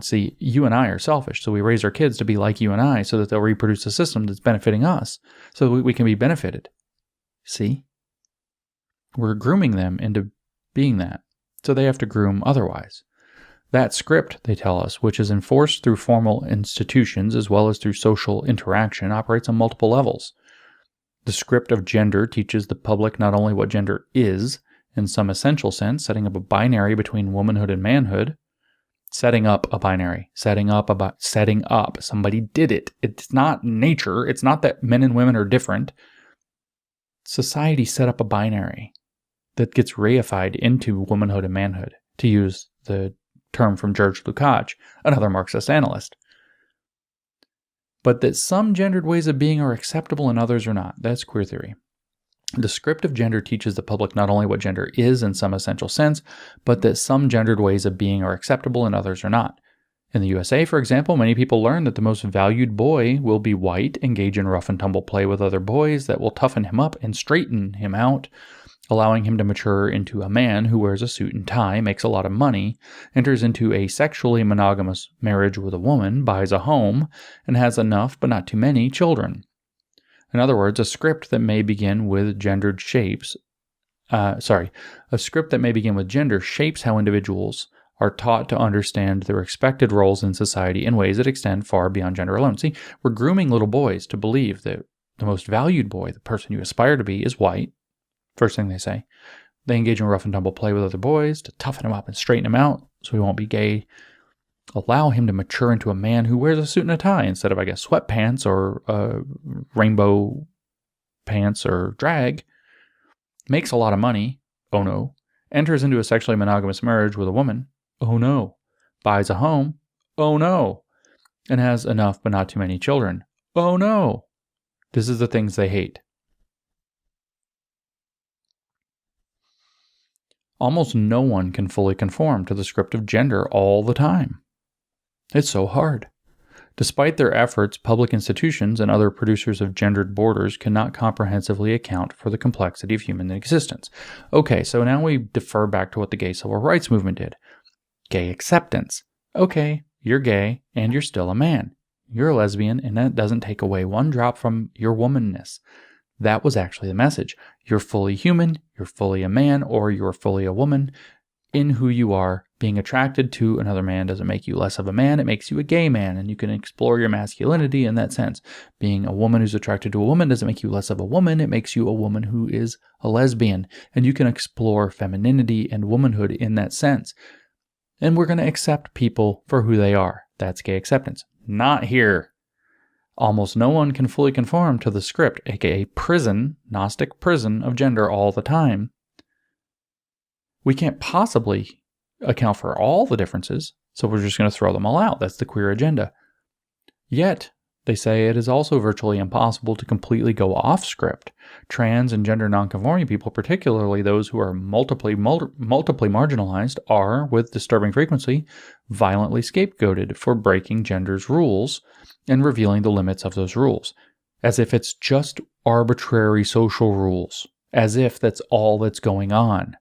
See, you and I are selfish, so we raise our kids to be like you and I so that they'll reproduce a system that's benefiting us so that we can be benefited. See? We're grooming them into being that, so they have to groom otherwise. That script, they tell us, which is enforced through formal institutions as well as through social interaction, operates on multiple levels. The script of gender teaches the public not only what gender is, in some essential sense, setting up a binary between womanhood and manhood, setting up a binary, setting up. Somebody did it. It's not nature. It's not that men and women are different. Society set up a binary that gets reified into womanhood and manhood, to use the term from George Lukács, another Marxist analyst. But that some gendered ways of being are acceptable and others are not. That's queer theory. The script of gender teaches the public not only what gender is in some essential sense, but that some gendered ways of being are acceptable and others are not. In the USA, for example, many people learn that the most valued boy will be white, engage in rough and tumble play with other boys that will toughen him up and straighten him out, allowing him to mature into a man who wears a suit and tie, makes a lot of money, enters into a sexually monogamous marriage with a woman, buys a home, and has enough but not too many children. In other words, a script that may begin with gender shapes how individuals are taught to understand their expected roles in society in ways that extend far beyond gender alone. See, we're grooming little boys to believe that the most valued boy, the person you aspire to be, is white. First thing they say. They engage in rough and tumble play with other boys to toughen him up and straighten him out so he won't be gay. Allow him to mature into a man who wears a suit and a tie instead of, sweatpants or rainbow pants or drag. Makes a lot of money. Oh no. Enters into a sexually monogamous marriage with a woman. Oh no. Buys a home. Oh no. And has enough but not too many children. Oh no. This is the things they hate. Almost no one can fully conform to the script of gender all the time. It's so hard. Despite their efforts, public institutions and other producers of gendered borders cannot comprehensively account for the complexity of human existence. Okay, so now we defer back to what the gay civil rights movement did. Gay acceptance. Okay, you're gay and you're still a man. You're a lesbian and that doesn't take away one drop from your womanness. That was actually the message. You're fully human, you're fully a man, or you're fully a woman in who you are. Being attracted to another man doesn't make you less of a man, it makes you a gay man, and you can explore your masculinity in that sense. Being a woman who's attracted to a woman doesn't make you less of a woman, it makes you a woman who is a lesbian, and you can explore femininity and womanhood in that sense. And we're going to accept people for who they are. That's gay acceptance. Not here. Almost no one can fully conform to the script, aka prison, Gnostic prison of gender all the time. We can't possibly account for all the differences, so we're just going to throw them all out. That's the queer agenda. Yet, they say it is also virtually impossible to completely go off script. Trans and gender nonconforming people, particularly those who are multiply marginalized, are, with disturbing frequency, violently scapegoated for breaking gender's rules and revealing the limits of those rules, as if it's just arbitrary social rules, as if that's all that's going on.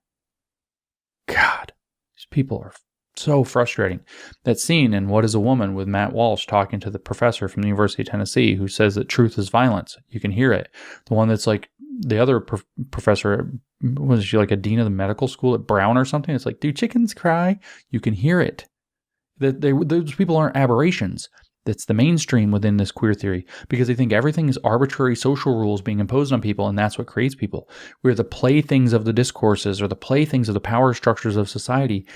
God, these people are so frustrating. That scene in What is a Woman with Matt Walsh talking to the professor from the University of Tennessee who says that truth is violence. You can hear it. The one that's like the other professor, was she like a dean of the medical school at Brown or something? It's like, do chickens cry? You can hear it. Those people aren't aberrations. That's the mainstream within this queer theory, because they think everything is arbitrary social rules being imposed on people, and that's what creates people. We're the playthings of the discourses or the playthings of the power structures of society,